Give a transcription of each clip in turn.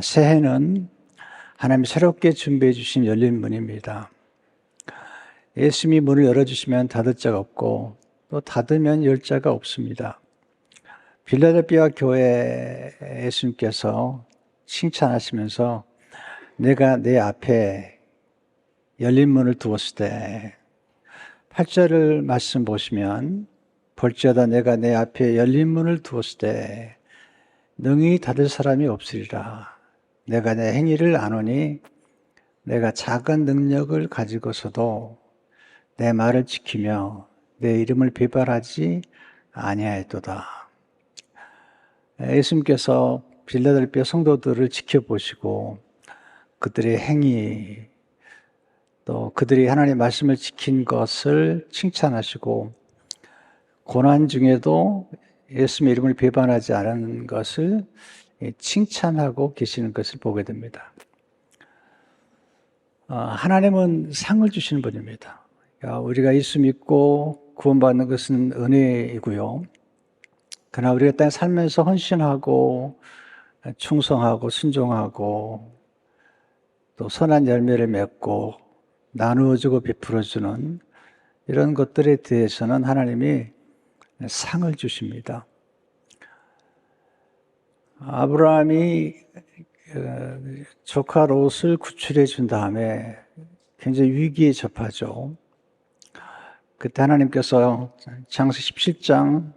새해는 하나님이 새롭게 준비해 주신 열린 문입니다. 예수님이 문을 열어주시면 닫을 자가 없고 또 닫으면 열 자가 없습니다. 빌라델비아 교회 예수님께서 칭찬하시면서 내가 내 앞에 열린 문을 두었을 때 8절을 말씀 보시면 볼지어다 내가 내 앞에 열린 문을 두었을 때 능히 닫을 사람이 없으리라. 내가 내 행위를 아노니 내가 작은 능력을 가지고서도 내 말을 지키며 내 이름을 비방하지 아니하였도다. 예수님께서 빌라델비아 성도들을 지켜보시고 그들의 행위 또 그들이 하나님의 말씀을 지킨 것을 칭찬하시고 고난 중에도 예수님의 이름을 비방하지 않은 것을 칭찬하고 계시는 것을 보게 됩니다. 하나님은 상을 주시는 분입니다. 우리가 예수 믿고 구원받는 것은 은혜이고요. 그러나 우리가 땅에 살면서 헌신하고 충성하고 순종하고 또 선한 열매를 맺고 나누어주고 베풀어주는 이런 것들에 대해서는 하나님이 상을 주십니다. 아브라함이 조카 롯을 구출해 준 다음에 굉장히 위기에 접하죠. 그때 하나님께서 창세기 17장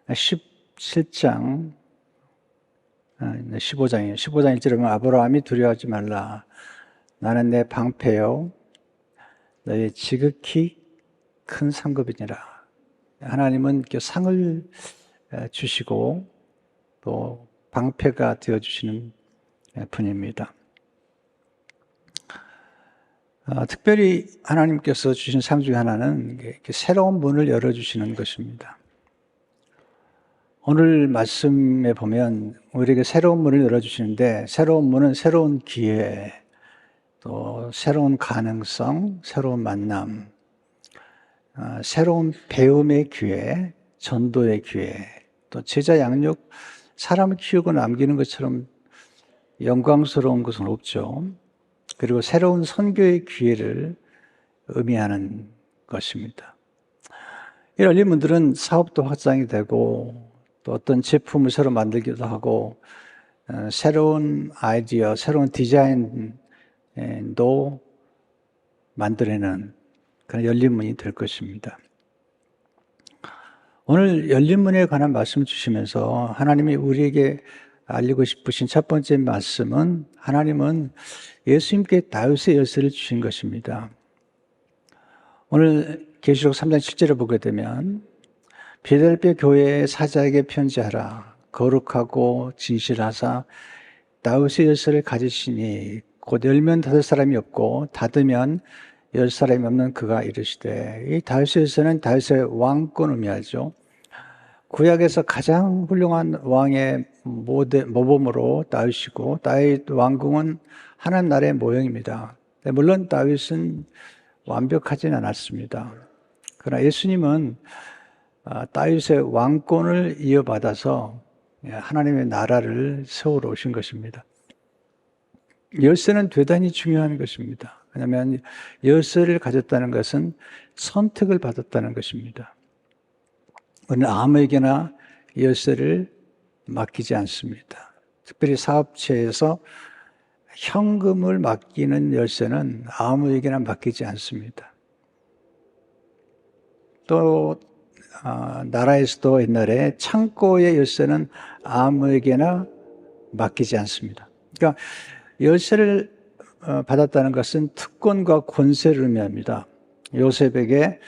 15장 1절에 보면 아브라함이 두려워하지 말라. 나는 내 방패요 너의 지극히 큰 상급이니라. 하나님은 상을 주시고 또 방패가 되어주시는 분입니다. 특별히 하나님께서 주신 상 중에 하나는 새로운 문을 열어주시는 것입니다. 오늘 말씀에 보면 우리에게 새로운 문을 열어주시는데 새로운 문은 새로운 기회, 또 새로운 가능성, 새로운 만남, 새로운 배움의 기회, 전도의 기회, 또 제자 양육, 사람을 키우고 남기는 것처럼 영광스러운 것은 없죠. 그리고 새로운 선교의 기회를 의미하는 것입니다. 이 열린 문들은 사업도 확장이 되고 또 어떤 제품을 새로 만들기도 하고 새로운 아이디어, 새로운 디자인도 만들어내는 그런 열린 문이 될 것입니다. 오늘 열린 문에 관한 말씀을 주시면서 하나님이 우리에게 알리고 싶으신 첫 번째 말씀은 하나님은 예수님께 다윗의 열쇠를 주신 것입니다. 오늘 계시록 3장 7절을 보게 되면 빌라델비아 교회의 사자에게 편지하라. 거룩하고 진실하사 다윗의 열쇠를 가지시니 곧 열면 닫을 사람이 없고 닫으면 열 사람이 없는 그가 이르시되, 이 다윗의 열쇠는 다윗의 왕권을 의미하죠. 구약에서 가장 훌륭한 왕의 모범으로 다윗이고 다윗 왕궁은 하나님 나라의 모형입니다. 물론 다윗은 완벽하진 않았습니다. 그러나 예수님은 다윗의 왕권을 이어받아서 하나님의 나라를 세우러 오신 것입니다. 열쇠는 대단히 중요한 것입니다. 왜냐하면 열쇠를 가졌다는 것은 선택을 받았다는 것입니다. 우리는 아무에게나 열쇠를 맡기지 않습니다. 특별히 사업체에서 현금을 맡기는 열쇠는 아무에게나 맡기지 않습니다. 또 나라에서도 옛날에 창고의 열쇠는 아무에게나 맡기지 않습니다. 그러니까 열쇠를 받았다는 것은 특권과 권세를 의미합니다. 요셉에게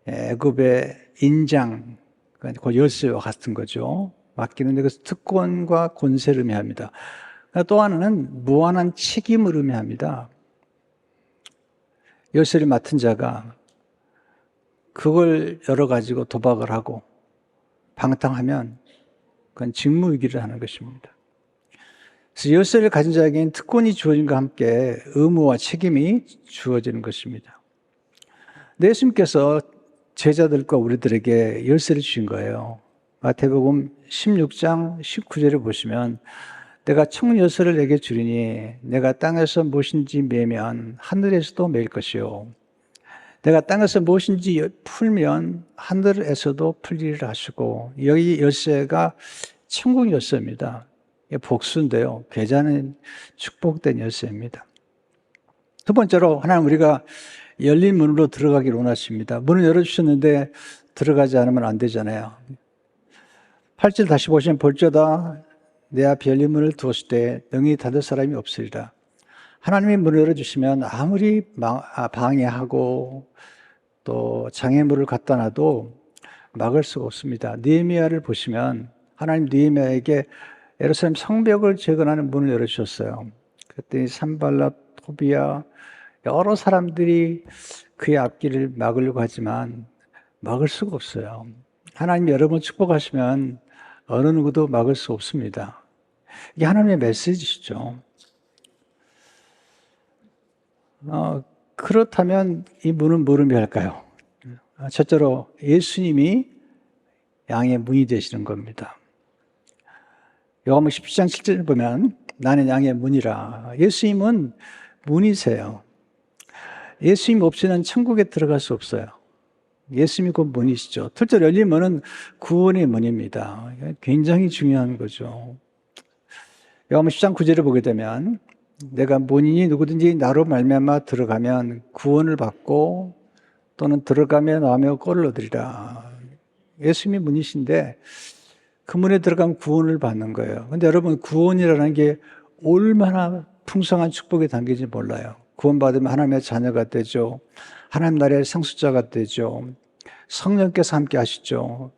애굽의 인장, 그 열쇠와 같은 거죠. 맡기는데 그 특권과 권세를 의미합니다. 또 하나는 무한한 책임을 의미합니다. 열쇠를 맡은 자가 그걸 열어가지고 도박을 하고 방탕하면 그건 직무유기를 하는 것입니다. 그래서 열쇠를 가진 자에게는 특권이 주어진과 함께 의무와 책임이 주어지는 것입니다. 예수님께서 제자들과 우리들에게 열쇠를 주신 거예요. 마태복음 16장 19절에 보시면 내가 청여서를 내게 주리니 내가 땅에서 무엇인지 매면 하늘에서도 매일 것이요 내가 땅에서 무엇인지 풀면 하늘에서도 풀리리라 하시고, 여기 열쇠가 천국 열쇠입니다. 이게 복수인데요. 계좌는 축복된 열쇠입니다. 두 번째로 하나님 우리가 열린 문으로 들어가기를 원하십니다. 문을 열어주셨는데 들어가지 않으면 안 되잖아요. 8절 다시 보시면 볼지어다 내 앞에 열린 문을 두었을 때 능히 닫을 사람이 없으리라. 하나님이 문을 열어주시면 아무리 방해하고 또 장애물을 갖다 놔도 막을 수가 없습니다. 느헤미야를 보시면 하나님 느헤미야에게 예루살렘 성벽을 재건하는 문을 열어주셨어요. 그랬더니 산발랏, 토비야 여러 사람들이 그의 앞길을 막으려고 하지만 막을 수가 없어요. 하나님이 여러분 축복하시면 어느 누구도 막을 수 없습니다. 이게 하나님의 메시지시죠. 그렇다면 이 문은 뭐를 의미할까요? 첫째로 예수님이 양의 문이 되시는 겁니다. 요한복음 17장 7절 보면 나는 양의 문이라. 예수님은 문이세요. 예수님 없이는 천국에 들어갈 수 없어요. 예수님이 곧 문이시죠. 둘째로 열린 문은 구원의 문입니다. 굉장히 중요한 거죠. 요한복음 10장 9절을 보게 되면 내가 문이니 누구든지 나로 말미암아 들어가면 구원을 받고 또는 들어가며 나오며 꼴을 얻으리라. 예수님이 문이신데 그 문에 들어가면 구원을 받는 거예요. 근데 여러분 구원이라는 게 얼마나 풍성한 축복이 담긴지 몰라요. 구원받으면 하나님의 자녀가 되죠. 하나님 나라의 상속자가 되죠. 성령께서 함께 하시죠.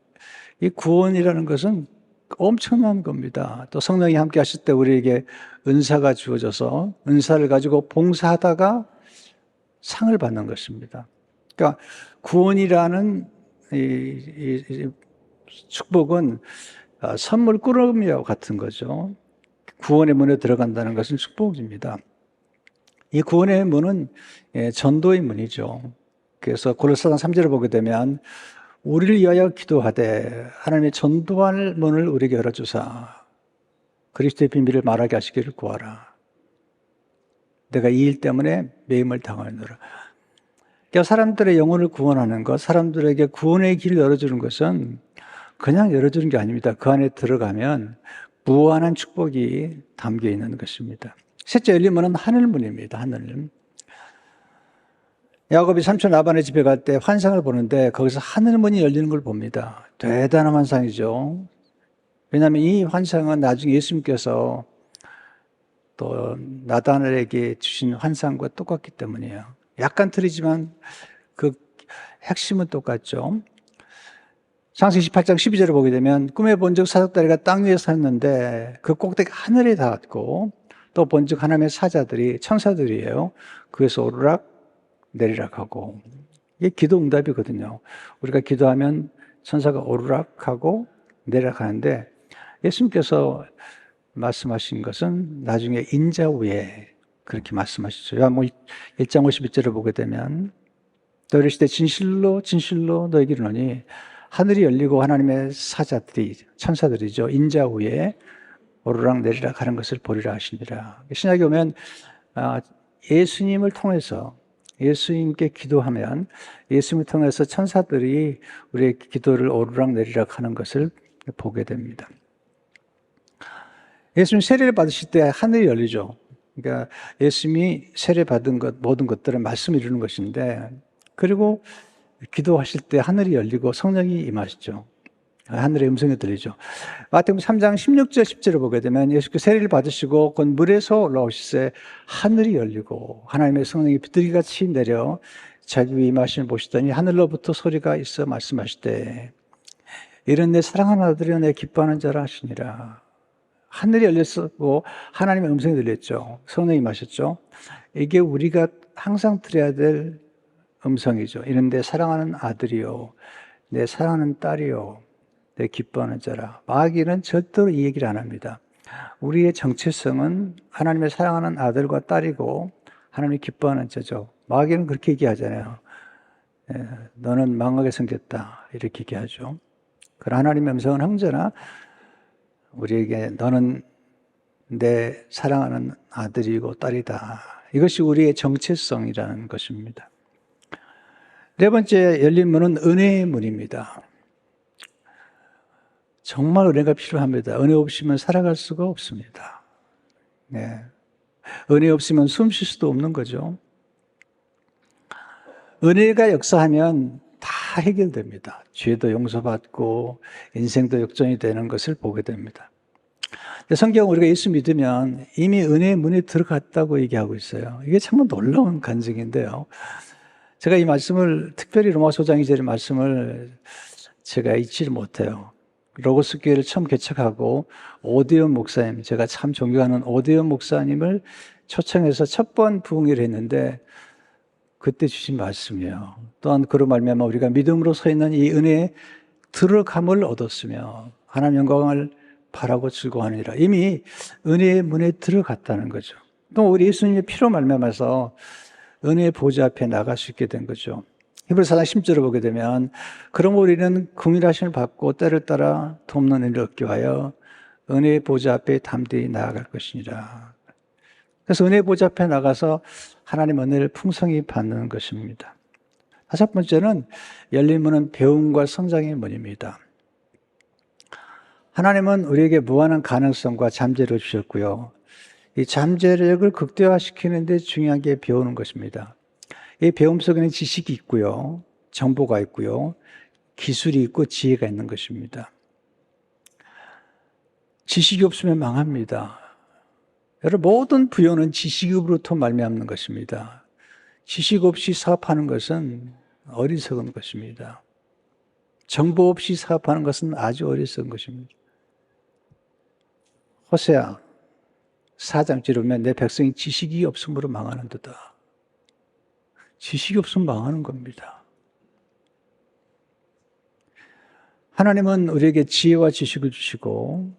이 구원이라는 것은 엄청난 겁니다. 또 성령이 함께 하실 때 우리에게 은사가 주어져서 은사를 가지고 봉사하다가 상을 받는 것입니다. 그러니까 구원이라는 이 축복은 선물 꾸러미와 같은 거죠. 구원의 문에 들어간다는 것은 축복입니다. 이 구원의 문은 전도의 문이죠. 그래서 골로새서 3절을 보게 되면 우리를 위하여 기도하되 하나님의 전도할 문을 우리에게 열어주사 그리스도의 비밀을 말하게 하시기를 구하라. 내가 이 일 때문에 매임을 당하노라. 그러니까 사람들의 영혼을 구원하는 것, 사람들에게 구원의 길을 열어주는 것은 그냥 열어주는 게 아닙니다. 그 안에 들어가면 무한한 축복이 담겨 있는 것입니다. 셋째 열린 문은 하늘문입니다. 하늘. 야곱이 삼촌 라반의 집에 갈 때 환상을 보는데 거기서 하늘문이 열리는 걸 봅니다. 대단한 환상이죠. 왜냐하면 이 환상은 나중에 예수님께서 또 나다나엘에게 주신 환상과 똑같기 때문이에요. 약간 틀리지만 그 핵심은 똑같죠. 창세기 18장 12절을 보게 되면 꿈에 본즉 사닥다리가 땅 위에 섰는데 그 꼭대기 하늘에 닿았고 또 본즉 하나님의 사자들이 천사들이에요. 그에서 오르락 내리락 하고 이게 기도 응답이거든요. 우리가 기도하면 천사가 오르락 하고 내리락 하는데 예수님께서 말씀하신 것은 나중에 인자 후에 그렇게 말씀하시죠. 요한복음 1장 51절을 보게 되면 또 이르시되 진실로 진실로 너희에게 이르노니 하늘이 열리고 하나님의 사자들이 천사들이죠. 인자 후에 오르락 내리락 하는 것을 보리라 하시니라. 신약에 오면 예수님을 통해서 예수님께 기도하면 예수님을 통해서 천사들이 우리의 기도를 오르락 내리락 하는 것을 보게 됩니다. 예수님 세례를 받으실 때 하늘이 열리죠. 그러니까 예수님이 세례 받은 것 모든 것들은 말씀을 이루는 것인데 그리고 기도하실 때 하늘이 열리고 성령이 임하시죠. 하늘의 음성이 들리죠. 마태복음 3장 16절 10절을 보게 되면 예수께서 세례를 받으시고 곧 물에서 올라오실 때 하늘이 열리고 하나님의 성령이 비둘기같이 내려 자기 위에 임하심을 보시더니 하늘로부터 소리가 있어 말씀하시되 이런 내 사랑하는 아들이여 내 기뻐하는 자라 하시니라. 하늘이 열렸고 하나님의 음성이 들렸죠. 성령이 임하셨죠. 이게 우리가 항상 들어야 될 음성이죠. 이런 내 사랑하는 아들이요 내 사랑하는 딸이요 내 기뻐하는 자라. 마귀는 절대로 이 얘기를 안 합니다. 우리의 정체성은 하나님의 사랑하는 아들과 딸이고 하나님이 기뻐하는 자죠. 마귀는 그렇게 얘기하잖아요. 너는 망하게 생겼다 이렇게 얘기하죠. 그러나 하나님의 음성은 언제나 우리에게 너는 내 사랑하는 아들이고 딸이다. 이것이 우리의 정체성이라는 것입니다. 네 번째 열린 문은 은혜의 문입니다. 정말 은혜가 필요합니다. 은혜 없이면 살아갈 수가 없습니다. 네. 은혜 없으면 숨 쉴 수도 없는 거죠. 은혜가 역사하면 다 해결됩니다. 죄도 용서받고 인생도 역전이 되는 것을 보게 됩니다. 성경 우리가 예수 믿으면 이미 은혜의 문에 들어갔다고 얘기하고 있어요. 이게 참 놀라운 간증인데요. 제가 이 말씀을 특별히 로마서 5장 2절의 말씀을 제가 잊지를 못해요. 로고스 교회를 처음 개척하고 오대현 목사님, 제가 참 존경하는 오대현 목사님을 초청해서 첫 번 부흥회를 했는데 그때 주신 말씀이에요. 또한 그로 말미암아 우리가 믿음으로 서 있는 이 은혜에 들어감을 얻었으며 하나님 영광을 바라고 즐거워하느니라. 이미 은혜의 문에 들어갔다는 거죠. 또 우리 예수님의 피로 말미암아서 은혜의 보좌 앞에 나갈 수 있게 된 거죠. 히브리서 4장 10절을 보게 되면 그럼 우리는 긍휼하심을 받고 때를 따라 돕는 은혜를 얻기 위하여 은혜의 보좌 앞에 담대히 나아갈 것이니라. 그래서 은혜의 보좌 앞에 나가서 하나님 은혜를 풍성히 받는 것입니다. 다섯 번째는 열린 문은 배움과 성장의 문입니다. 하나님은 우리에게 무한한 가능성과 잠재력을 주셨고요. 이 잠재력을 극대화시키는 데 중요한 게 배우는 것입니다. 이 배움 속에는 지식이 있고요. 정보가 있고요. 기술이 있고 지혜가 있는 것입니다. 지식이 없으면 망합니다. 여러분, 모든 부여는 지식으로부터 말미암는 것입니다. 지식 없이 사업하는 것은 어리석은 것입니다. 정보 없이 사업하는 것은 아주 어리석은 것입니다. 호세아 4장 찌르면 내 백성이 지식이 없으므로 망하는 듯다. 지식이 없으면 망하는 겁니다. 하나님은 우리에게 지혜와 지식을 주시고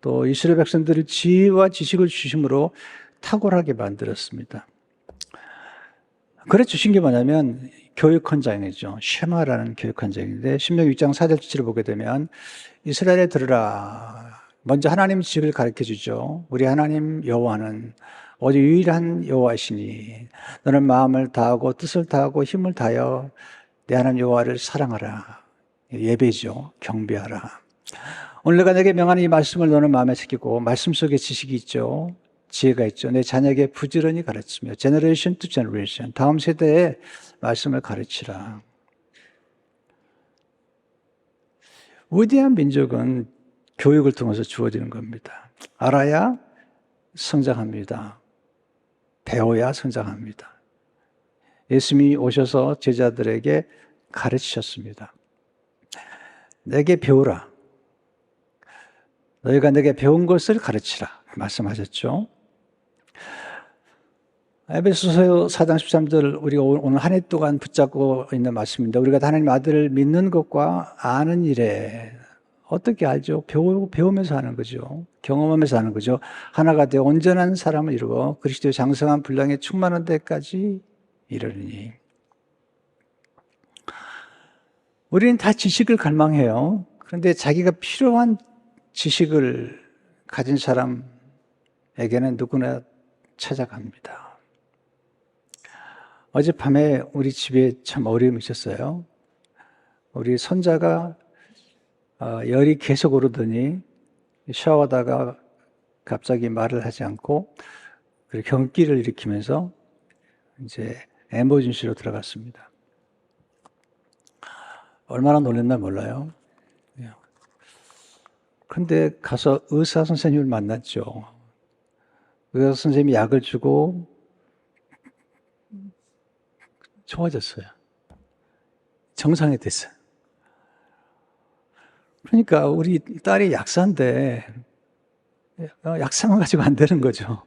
또 이스라엘 백성들을 지혜와 지식을 주심으로 탁월하게 만들었습니다. 그래 주신 게 뭐냐면 교육 헌장이죠. 쉐마라는 교육 헌장인데 신명기 6장 4절 7절을 보게 되면 이스라엘에 들으라. 먼저 하나님 지식을 가르쳐 주죠. 우리 하나님 여호와는 오직 유일한 여호와시니 너는 마음을 다하고 뜻을 다하고 힘을 다하여 내 하나님 여호와를 사랑하라. 예배죠. 경배하라. 오늘 내가 내게 명하는 이 말씀을 너는 마음에 새기고 말씀 속에 지식이 있죠. 지혜가 있죠. 내 자녀에게 부지런히 가르치며 제너레이션 투 제너레이션 다음 세대에 말씀을 가르치라. 위대한 민족은 교육을 통해서 주어지는 겁니다. 알아야 성장합니다. 배워야 성장합니다. 예수님이 오셔서 제자들에게 가르치셨습니다. 내게 배우라. 너희가 내게 배운 것을 가르치라. 말씀하셨죠. 에베소서 4장 13절 우리가 오늘 한 해 동안 붙잡고 있는 말씀입니다. 우리가 하나님 아들을 믿는 것과 아는 일에 어떻게 알죠? 배우면서 하는 거죠. 경험하면서 하는 거죠. 하나가 되어 온전한 사람을 이루어 그리스도의 장성한 분량에 충만한 데까지 이르리니. 우리는 다 지식을 갈망해요. 그런데 자기가 필요한 지식을 가진 사람에게는 누구나 찾아갑니다. 어젯밤에 우리 집에 참 어려움이 있었어요. 우리 손자가 열이 계속 오르더니 샤워하다가 갑자기 말을 하지 않고 경기를 일으키면서 이제 에머전시로 들어갔습니다. 얼마나 놀랐나 몰라요. 그런데 가서 의사 선생님을 만났죠. 의사 선생님이 약을 주고 좋아졌어요. 정상이 됐어요. 그러니까 우리 딸이 약사인데 약사만 가지고 안 되는 거죠.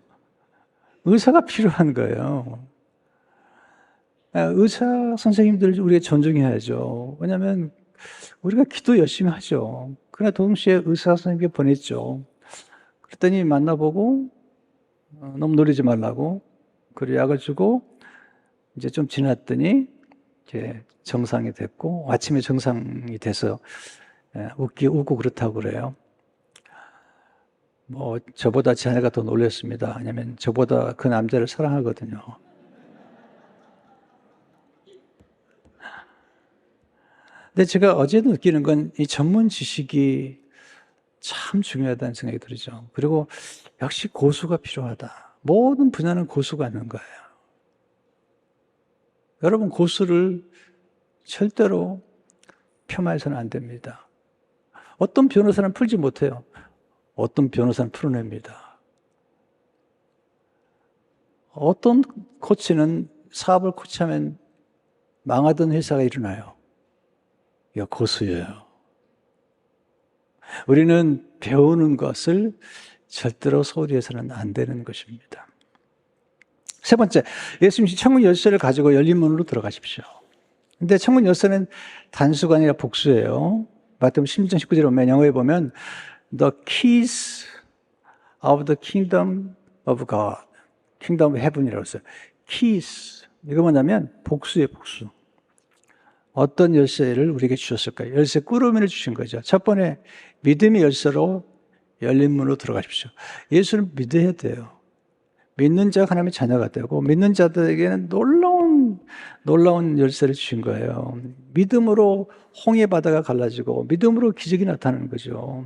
의사가 필요한 거예요. 의사 선생님들 우리가 존중해야죠. 왜냐하면 우리가 기도 열심히 하죠. 그러나 동시에 의사 선생님께 보냈죠. 그랬더니 만나보고 너무 놀리지 말라고 그리고 약을 주고 이제 좀 지났더니 이제 정상이 됐고 아침에 정상이 돼서 웃고 그렇다고 그래요. 저보다 제 아내가 더 놀랐습니다. 왜냐면 저보다 그 남자를 사랑하거든요. 근데 제가 어제도 느끼는 건 이 전문 지식이 참 중요하다는 생각이 들죠. 그리고 역시 고수가 필요하다. 모든 분야는 고수가 있는 거예요. 여러분, 고수를 절대로 폄하해서는 안 됩니다. 어떤 변호사는 풀지 못해요. 어떤 변호사는 풀어냅니다. 어떤 코치는 사업을 코치하면 망하던 회사가 일어나요. 이거 고수예요. 우리는 배우는 것을 절대로 소홀히 해서는 안 되는 것입니다. 세 번째, 예수님이 천국 열쇠를 가지고 열린 문으로 들어가십시오. 근데 천국 열쇠는 단수가 아니라 복수예요. 마태복음 16장 19절에 보면 영어에 보면 The keys of the kingdom of God, kingdom of heaven이라고 했어요. keys, 이거 뭐냐면 복수예요, 복수. 어떤 열쇠를 우리에게 주셨을까요? 열쇠 꾸러미를 주신 거죠. 첫 번째, 믿음의 열쇠로 열린 문으로 들어가십시오. 예수를 믿어야 돼요. 믿는 자가 하나님의 자녀가 되고 믿는 자들에게는 놀라운 열쇠를 주신 거예요. 믿음으로 홍해 바다가 갈라지고 믿음으로 기적이 나타나는 거죠.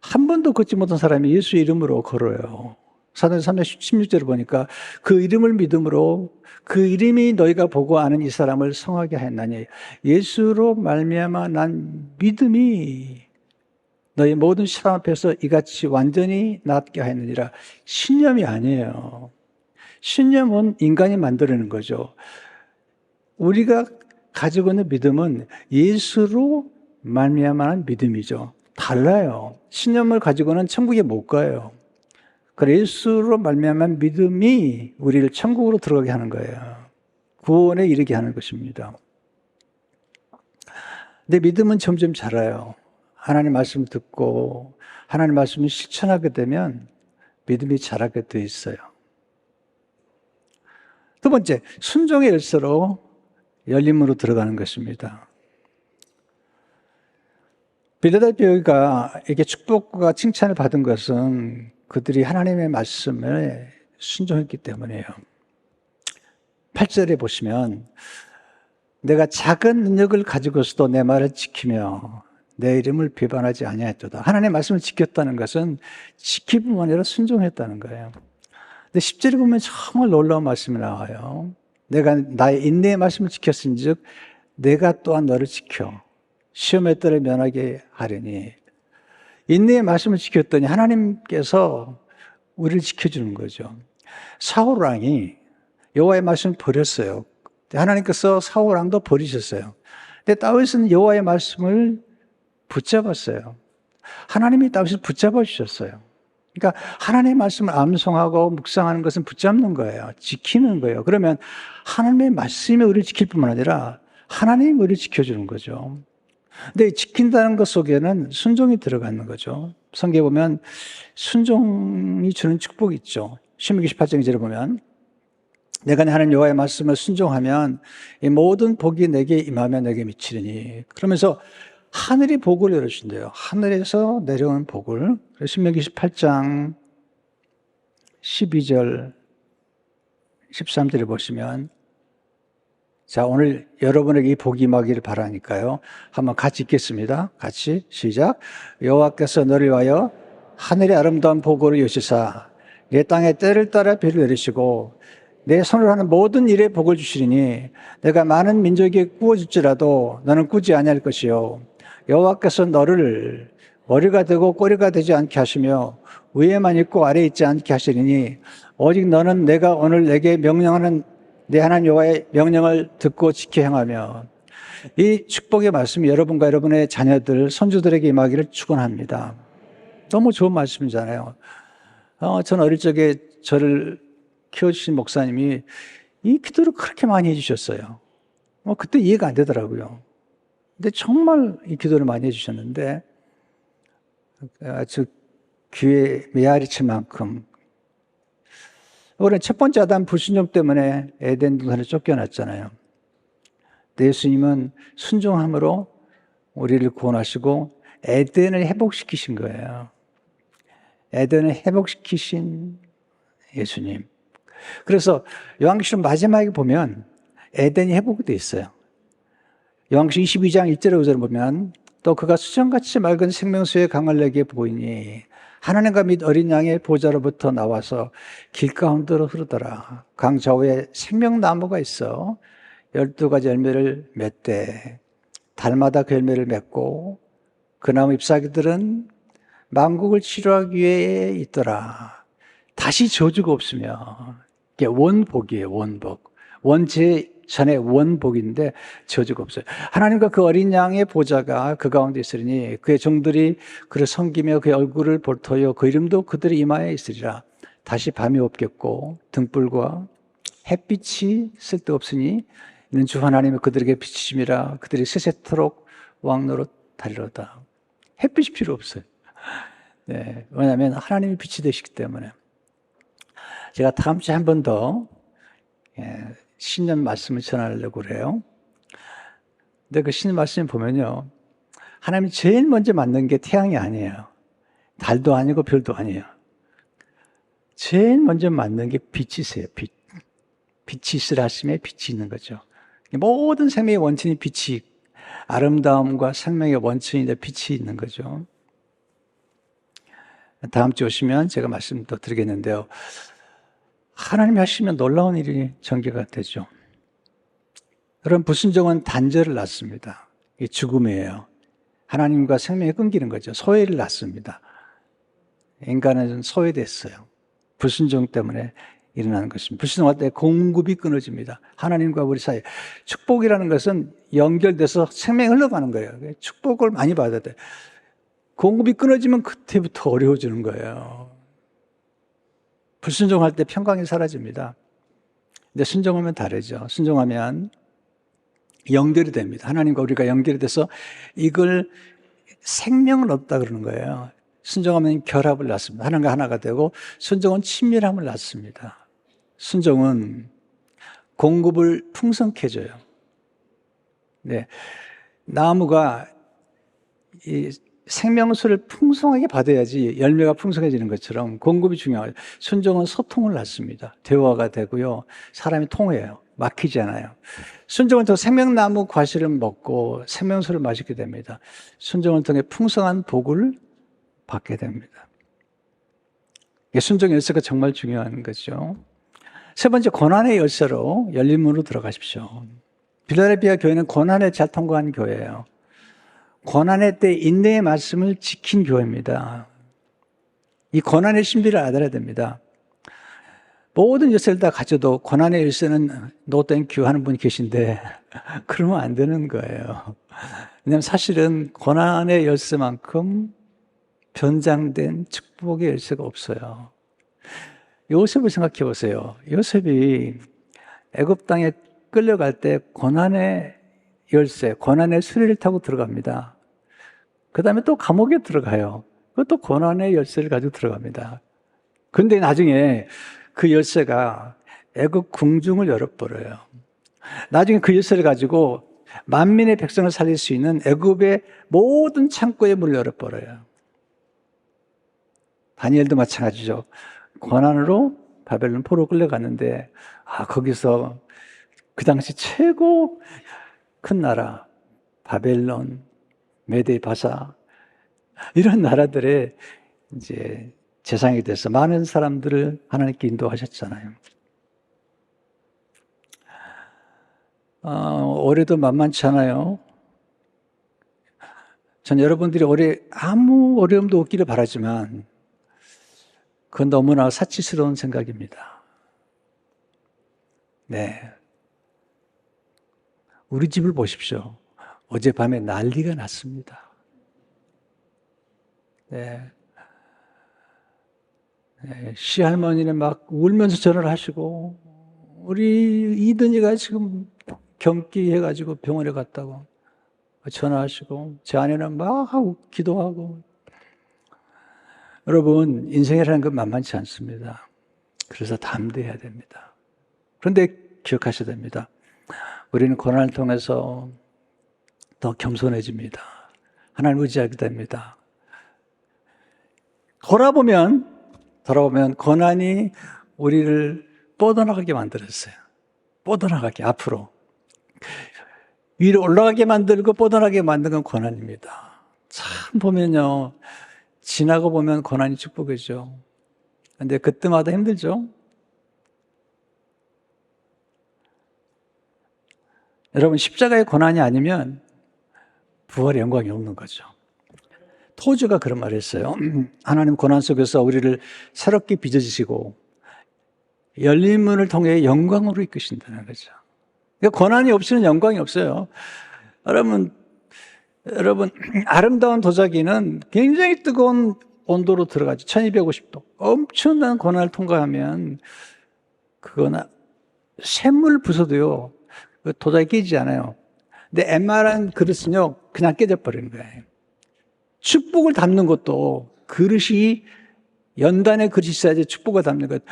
한 번도 걷지 못한 사람이 예수의 이름으로 걸어요. 사도행전 3장 16절을 보니까 그 이름을 믿음으로 그 이름이 너희가 보고 아는 이 사람을 성하게 하였나니 예수로 말미암아 난 믿음이 너희 모든 사람 앞에서 이같이 완전히 낫게 하였느니라. 신념이 아니에요. 신념은 인간이 만들어내는 거죠. 우리가 가지고 있는 믿음은 예수로 말미암아 믿음이죠. 달라요. 신념을 가지고는 천국에 못 가요. 그래서 예수로 말미암아 믿음이 우리를 천국으로 들어가게 하는 거예요. 구원에 이르게 하는 것입니다. 근데 믿음은 점점 자라요. 하나님 말씀 듣고 하나님 말씀을 실천하게 되면 믿음이 자라게 돼 있어요. 두 번째, 순종의 열쇠로 열린 문으로 들어가는 것입니다. 빌라델피아 교회가 이렇게 축복과 칭찬을 받은 것은 그들이 하나님의 말씀에 순종했기 때문이에요. 8절에 보시면 내가 작은 능력을 가지고서도 내 말을 지키며 내 이름을 비방하지 아니하였도다. 하나님의 말씀을 지켰다는 것은 지키뿐만 아니라 순종했다는 거예요. 근데 10절에 보면 정말 놀라운 말씀이 나와요. 내가 나의 인내의 말씀을 지켰은즉 내가 또한 너를 지켜 시험의 때를 면하게 하려니. 인내의 말씀을 지켰더니 하나님께서 우리를 지켜주는 거죠. 사울 왕이 여호와의 말씀을 버렸어요. 하나님께서 사울 왕도 버리셨어요. 근데 다윗은 여호와의 말씀을 붙잡았어요. 하나님이 다윗을 붙잡아 주셨어요. 그러니까 하나님의 말씀을 암송하고 묵상하는 것은 붙잡는 거예요. 지키는 거예요. 그러면 하나님의 말씀이 우리를 지킬 뿐만 아니라 하나님이 우리를 지켜주는 거죠. 근데 지킨다는 것 속에는 순종이 들어가는 거죠. 성경에 보면 순종이 주는 축복이 있죠. 신명기 18장 2절에 보면 내가 내 하나님 여호와의 말씀을 순종하면 이 모든 복이 내게 임하며 내게 미치리니. 그러면서 하늘이 복을 열어준대요. 하늘에서 내려오는 복을. 신명기 18장 12절 13절에 보시면 자, 오늘 여러분에게 이 복이 임하기를 바라니까요. 한번 같이 읽겠습니다. 같이 시작. 여호와께서 너를 위하여 하늘의 아름다운 복을 여시사 내 땅에 때를 따라 비를 내리시고 내 손으로 하는 모든 일에 복을 주시리니 내가 많은 민족에게 꾸어줄지라도 너는 꾸지 아니할 것이요 여호와께서 너를 머리가 되고 꼬리가 되지 않게 하시며 위에만 있고 아래에 있지 않게 하시리니 오직 너는 내가 오늘 내게 명령하는 내 하나님 여호와의 명령을 듣고 지켜 행하며. 이 축복의 말씀이 여러분과 여러분의 자녀들, 손주들에게 임하기를 축원합니다. 너무 좋은 말씀이잖아요. 저는 어릴 적에 저를 키워주신 목사님이 이 기도를 그렇게 많이 해주셨어요. 그때 이해가 안 되더라고요. 근데 정말 이 기도를 많이 해주셨는데 아주 귀에 메아리칠 만큼. 우리는 첫 번째 아담 불순종 때문에 에덴 동산에 쫓겨났잖아요. 예수님은 순종함으로 우리를 구원하시고 에덴을 회복시키신 거예요. 에덴을 회복시키신 예수님. 그래서 요한계시록 마지막에 보면 에덴이 회복이 돼 있어요. 요한계시록 22장 1절에 5절에 보면 또 그가 수정같이 맑은 생명수의 강을 내게 보이니 하나님과 및 어린 양의 보좌로부터 나와서 길가운데로 흐르더라. 강 좌우에 생명나무가 있어 12가지 열매를 맺되 달마다 그 열매를 맺고 그 나무 잎사귀들은 만국을 치료하기 위해 있더라. 다시 저주가 없으며 이게 원복이에요. 원복. 원죄 전에 원복인데 저주가 없어요. 하나님과 그 어린 양의 보좌가 그 가운데 있으리니 그의 종들이 그를 섬기며 그의 얼굴을 볼터여 그 이름도 그들의 이마에 있으리라. 다시 밤이 없겠고 등불과 햇빛이 쓸데없으니 이는 주 하나님의 그들에게 비치심이라. 그들이 세세토록 왕노릇 하리로다. 햇빛이 필요 없어요. 네, 왜냐하면 하나님이 빛이 되시기 때문에. 제가 다음 주에 한 번 더 신년 말씀을 전하려고 그래요. 근데 그 신년 말씀 보면요, 하나님이 제일 먼저 만든 게 태양이 아니에요. 달도 아니고 별도 아니에요. 제일 먼저 만든 게 빛이세요. 빛. 빛이 있으라 하심에 빛이 있는 거죠. 모든 생명의 원천이 빛이, 아름다움과 생명의 원천인데 빛이 있는 거죠. 다음 주 오시면 제가 말씀 더 드리겠는데요. 하나님이 하시면 놀라운 일이 전개가 되죠. 여러분, 불순종은 단절을 낳습니다. 이게 죽음이에요. 하나님과 생명이 끊기는 거죠. 소외를 낳습니다. 인간은 소외됐어요. 불순종 때문에 일어나는 것입니다. 불순종할 때 공급이 끊어집니다. 하나님과 우리 사이. 축복이라는 것은 연결돼서 생명이 흘러가는 거예요. 축복을 많이 받아야 돼. 공급이 끊어지면 그때부터 어려워지는 거예요. 불순종할 때 평강이 사라집니다. 근데 순종하면 다르죠. 순종하면 연결이 됩니다. 하나님과 우리가 연결이 돼서 이걸 생명을 얻다 그러는 거예요. 순종하면 결합을 낳습니다. 하나님과 하나가 되고, 순종은 친밀함을 낳습니다. 순종은 공급을 풍성케 해줘요. 네. 나무가 이 생명수를 풍성하게 받아야지 열매가 풍성해지는 것처럼 공급이 중요해요. 순종은 소통을 낳습니다. 대화가 되고요. 사람이 통해요. 막히지 않아요. 순종은 또 생명나무 과실을 먹고 생명수를 마시게 됩니다. 순종을 통해 풍성한 복을 받게 됩니다. 순종의 열쇠가 정말 중요한 거죠. 세 번째, 고난의 열쇠로 열린 문으로 들어가십시오. 필라델피아 교회는 고난을 잘 통과한 교회예요. 고난의 때 인내의 말씀을 지킨 교회입니다. 이 고난의 신비를 알아야 됩니다. 모든 열쇠를 다 가져도 고난의 열쇠는 no thank you 하는 분이 계신데 그러면 안 되는 거예요. 왜냐하면 사실은 고난의 열쇠만큼 변장된 축복의 열쇠가 없어요. 요셉을 생각해 보세요. 요셉이 애굽 땅에 끌려갈 때 고난의 열쇠, 고난의 수레를 타고 들어갑니다. 그 다음에 또 감옥에 들어가요. 그것도 고난의 열쇠를 가지고 들어갑니다. 그런데 나중에 그 열쇠가 애굽 궁중을 열어버려요. 나중에 그 열쇠를 가지고 만민의 백성을 살릴 수 있는 애굽의 모든 창고의 문을 열어버려요. 다니엘도 마찬가지죠. 고난으로 바벨론 포로 끌려갔는데 거기서 그 당시 최고 큰 나라 바벨론, 메데 바사 이런 나라들의 이제 재상이 돼서 많은 사람들을 하나님께 인도하셨잖아요. 올해도 만만치 않아요. 전 여러분들이 올해 아무 어려움도 없기를 바라지만 그건 너무나 사치스러운 생각입니다. 네. 우리 집을 보십시오. 어젯밤에 난리가 났습니다. 네. 네. 시할머니는 막 울면서 전화를 하시고, 우리 이든이가 지금 경기해가지고 병원에 갔다고 전화하시고, 제 아내는 막 기도하고. 여러분, 인생이라는 건 만만치 않습니다. 그래서 담대해야 됩니다. 그런데 기억하셔야 됩니다. 우리는 고난을 통해서 더 겸손해집니다. 하나님을 의지하게 됩니다. 돌아보면 고난이 우리를 뻗어나가게 만들었어요. 뻗어나가게, 앞으로. 위로 올라가게 만들고 뻗어나가게 만든 건 고난입니다. 참 보면요, 지나고 보면 고난이 축복이죠. 근데 그때마다 힘들죠. 여러분, 십자가의 고난이 아니면 부활의 영광이 없는 거죠. 토주가 그런 말을 했어요. 하나님 고난 속에서 우리를 새롭게 빚어주시고 열린 문을 통해 영광으로 이끄신다는 거죠. 그러니까 고난이 없이는 영광이 없어요. 여러분, 아름다운 도자기는 굉장히 뜨거운 온도로 들어가죠. 1250도. 엄청난 고난을 통과하면 그거나 샘물 부숴도요, 그 도자기 깨지지 않아요. 근데 웬만한 그릇은요, 그냥 깨져버리는 거예요. 축복을 담는 것도 그릇이, 연단의 그릇이 있어야지 축복을 담는 것.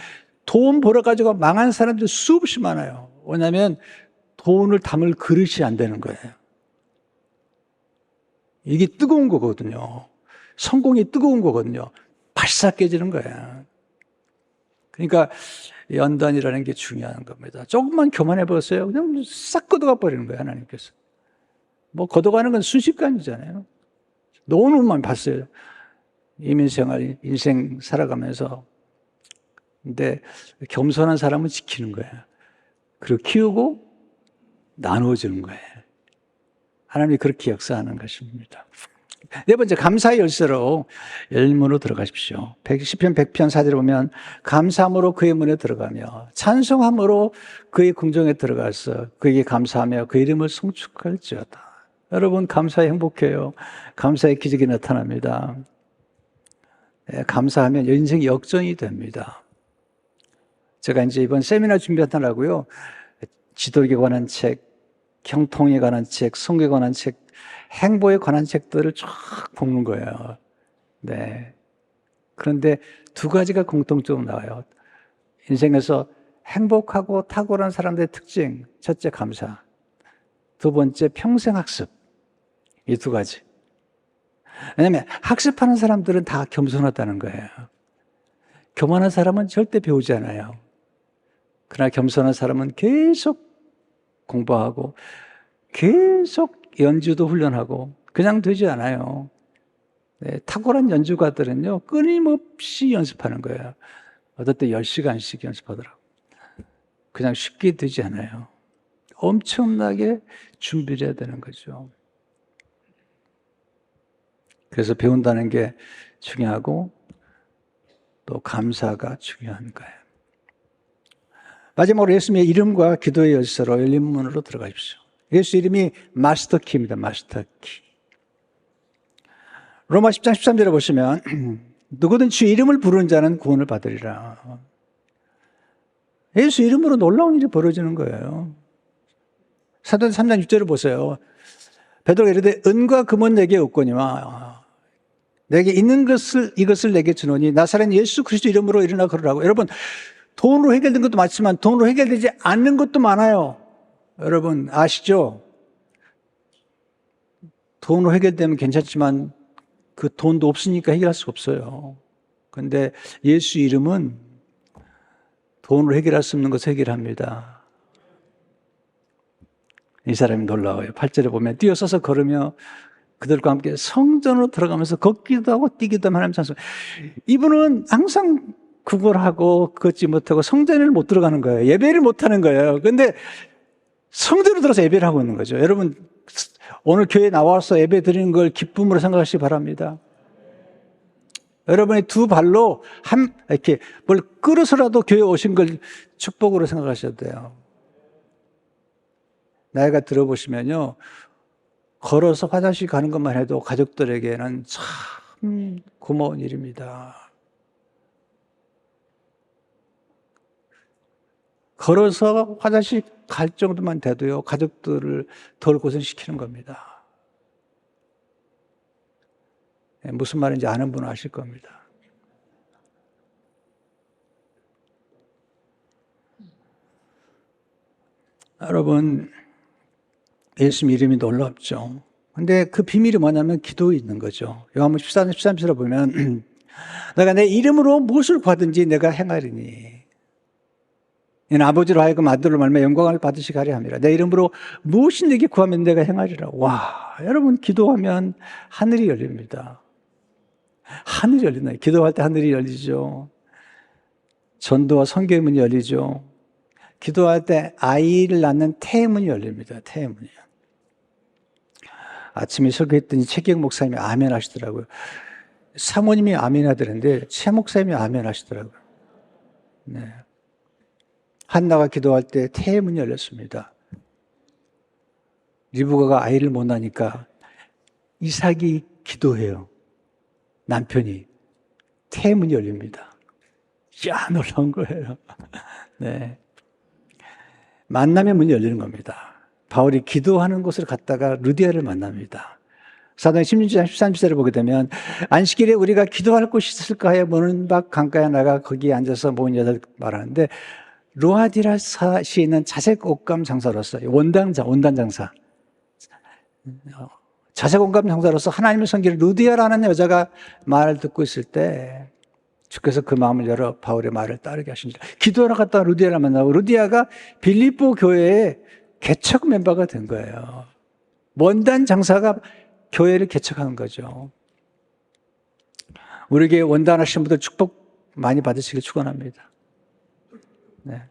돈 벌어가지고 망한 사람들 수없이 많아요. 왜냐하면 돈을 담을 그릇이 안 되는 거예요. 이게 뜨거운 거거든요. 성공이 뜨거운 거거든요. 바싹 깨지는 거예요. 그러니까 연단이라는 게 중요한 겁니다. 조금만 교만해 보세요. 그냥 싹 걷어가 버리는 거예요, 하나님께서. 뭐 걷어가는 건 순식간이잖아요. 노는만 봤어요. 이민생활, 인생 살아가면서. 근데 겸손한 사람은 지키는 거예요. 그리고 키우고 나누어주는 거예요. 하나님이 그렇게 역사하는 것입니다. 네 번째, 감사의 열쇠로 열문으로 들어가십시오. 시편 100편 4절에 보면 감사함으로 그의 문에 들어가며 찬송함으로 그의 궁정에 들어가서 그에게 감사하며 그 이름을 송축할지어다. 여러분, 감사에 행복해요. 감사의 기적이 나타납니다. 네, 감사하면 인생이 역전이 됩니다. 제가 이제 이번 세미나 준비하느라고요, 지도력에 관한 책, 형통에 관한 책, 성경에 관한 책, 행보에 관한 책들을 쫙 보는 거예요. 네. 그런데 두 가지가 공통적으로 나와요. 인생에서 행복하고 탁월한 사람들의 특징, 첫째 감사, 두 번째 평생 학습. 이 두 가지. 왜냐하면 학습하는 사람들은 다 겸손하다는 거예요. 교만한 사람은 절대 배우지 않아요. 그러나 겸손한 사람은 계속 공부하고 계속 연주도 훈련하고 그냥 되지 않아요. 네, 탁월한 연주가들은요, 끊임없이 연습하는 거예요. 어떨 때 10시간씩 연습하더라고요. 그냥 쉽게 되지 않아요. 엄청나게 준비를 해야 되는 거죠. 그래서 배운다는 게 중요하고 또 감사가 중요한 거예요. 마지막으로 예수님의 이름과 기도의 열쇠로 열린 문으로 들어가십시오. 예수 이름이 마스터키입니다. 마스터키. 로마 10장 13절에 보시면 누구든 주 이름을 부르는 자는 구원을 받으리라. 예수 이름으로 놀라운 일이 벌어지는 거예요. 사도행전 3장 6절을 보세요. 베드로가 이르되 은과 금은 내게 없거니와 내게 있는 것을 이것을 내게 주노니 나사렛 예수 그리스도 이름으로 일어나 걸으라고. 여러분, 돈으로 해결된 것도 많지만 돈으로 해결되지 않는 것도 많아요. 여러분 아시죠? 돈으로 해결되면 괜찮지만 그 돈도 없으니까 해결할 수가 없어요. 그런데 예수 이름은 돈으로 해결할 수 없는 것을 해결합니다. 이 사람이 놀라워요. 8절에 보면 뛰어서서 걸으며 그들과 함께 성전으로 들어가면서 걷기도 하고 뛰기도 하면 하나님 찬송. 이분은 항상 구걸하고 걷지 못하고 성전을 못 들어가는 거예요. 예배를 못 하는 거예요. 그런데 성전으로 들어서 예배를 하고 있는 거죠. 여러분, 오늘 교회에 나와서 예배 드리는 걸 기쁨으로 생각하시기 바랍니다. 여러분의 두 발로 이렇게 뭘 끌어서라도 교회에 오신 걸 축복으로 생각하셔야 돼요. 나이가 들어보시면요, 걸어서 화장실 가는 것만 해도 가족들에게는 참 고마운 일입니다. 걸어서 화장실 갈 정도만 돼도요, 가족들을 덜 고생시키는 겁니다. 무슨 말인지 아는 분은 아실 겁니다. 여러분, 예수님 이름이 놀랍죠. 근데 그 비밀이 뭐냐면 기도에 있는 거죠. 요한복음 14장 13절에 보면 내가 내 이름으로 무엇을 구하든지 내가 행하리니 이는 아버지로 하여금 아들로 말미암아 영광을 받으시게 하려 함이라. 내 이름으로 무엇이든지 구하면 내가 행하리라. 와, 여러분 기도하면 하늘이 열립니다. 하늘이 열린다. 기도할 때 하늘이 열리죠. 전도와 선교의 문이 열리죠. 기도할 때 아이를 낳는 태의 문이 열립니다. 태의 문이요. 아침에 설교했더니 최기영 목사님이 아멘 하시더라고요. 사모님이 아멘 하더랬는데 최 목사님이 아멘 하시더라고요. 네. 한나가 기도할 때 태의 문이 열렸습니다. 리브가가 아이를 못 낳으니까 이삭이 기도해요. 남편이. 태의 문이 열립니다. 야, 놀라운 거예요. 네. 만남의 문이 열리는 겁니다. 바울이 기도하는 곳을 갔다가 루디아를 만납니다. 사도행 16장 13절을 보게 되면 안식일에 우리가 기도할 곳이 있을까 하여 모는 박 강가에 나가 거기에 앉아서 모은 여덟 말하는데 루아디라사시에 있는 자색 옷감 장사로서 원단 장사 자색 옷감 장사로서 하나님의 성기를 루디아라는 여자가 말을 듣고 있을 때 주께서 그 마음을 열어 바울의 말을 따르게 하십니다. 기도하러 갔다가 루디아를 만나고 루디아가 빌립보 교회의 개척 멤버가 된 거예요. 원단 장사가 교회를 개척하는 거죠. 우리에게 원단하시는 분들 축복 많이 받으시길 축원합니다. 네.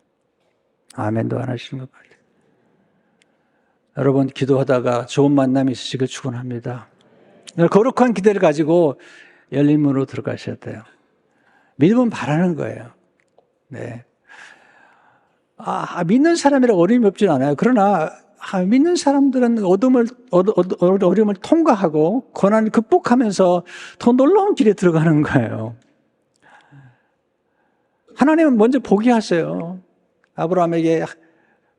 아멘도 안 하시는 것 같아요. 여러분 기도하다가 좋은 만남이 있으시길 축원합니다. 거룩한 기대를 가지고 열린 문으로 들어가셔야 돼요. 믿음은 바라는 거예요. 네. 믿는 사람이라 어려움이 없진 않아요. 그러나 믿는 사람들은 어려움을 통과하고 고난을 극복하면서 더 놀라운 길에 들어가는 거예요. 하나님은 먼저 포기하세요. 아브라함에게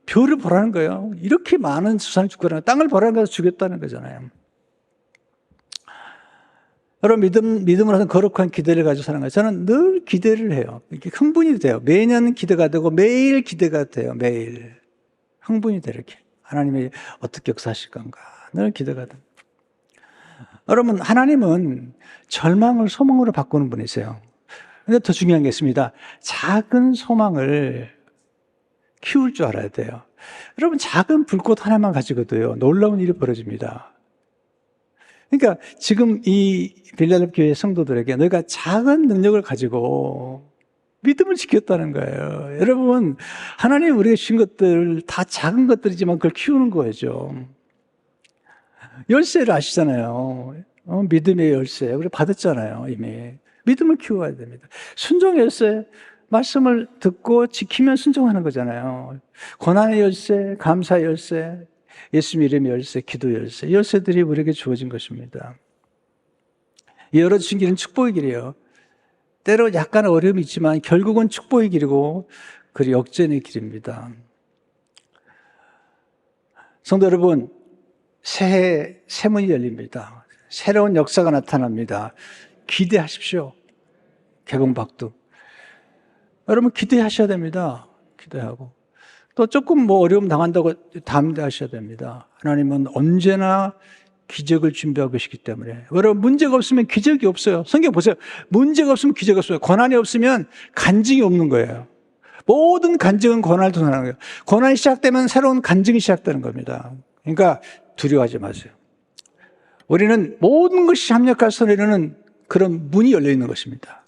벼를 보라는 거예요. 이렇게 많은 수산을 주거나 땅을 보라는 거에서 주겠다는 거잖아요. 여러분 믿음으로 하는 거룩한 기대를 가지고 사는 거예요. 저는 늘 기대를 해요. 이렇게 흥분이 돼요. 매년 기대가 되고 매일 기대가 돼요. 매일 흥분이 돼요. 이렇게 하나님이 어떻게 역사하실 건가 늘 기대가 돼요. 여러분 하나님은 절망을 소망으로 바꾸는 분이세요. 근데 더 중요한 게 있습니다. 작은 소망을 키울 줄 알아야 돼요. 여러분 작은 불꽃 하나만 가지고도요 놀라운 일이 벌어집니다. 그러니까 지금 이 빌라델 교회 성도들에게 너희가 작은 능력을 가지고 믿음을 지켰다는 거예요. 여러분 하나님 우리가 주신 것들 다 작은 것들이지만 그걸 키우는 거죠. 열쇠를 아시잖아요. 믿음의 열쇠 우리 받았잖아요. 이미 믿음을 키워야 됩니다. 순종 열쇠 말씀을 듣고 지키면 순종하는 거잖아요. 고난의 열쇠, 감사 열쇠, 예수님 이름의 열쇠, 기도 열쇠, 열쇠들이 우리에게 주어진 것입니다. 열어주신 길은 축복의 길이에요. 때로 약간 어려움이 있지만 결국은 축복의 길이고 그리고 역전의 길입니다. 성도 여러분, 새해 새 문이 열립니다. 새로운 역사가 나타납니다. 기대하십시오. 개봉박두. 여러분 기대하셔야 됩니다. 기대하고. 또 조금 어려움 당한다고 담대하셔야 됩니다. 하나님은 언제나 기적을 준비하고 계시기 때문에. 여러분 문제가 없으면 기적이 없어요. 성경 보세요. 문제가 없으면 기적이 없어요. 고난이 없으면 간증이 없는 거예요. 모든 간증은 고난을 통하는 거예요. 고난이 시작되면 새로운 간증이 시작되는 겁니다. 그러니까 두려워하지 마세요. 우리는 모든 것이 합력해서 이루는 그런 문이 열려 있는 것입니다.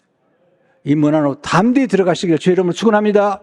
이 문 안으로 담대히 들어가시길 주의 이름으로 축원합니다.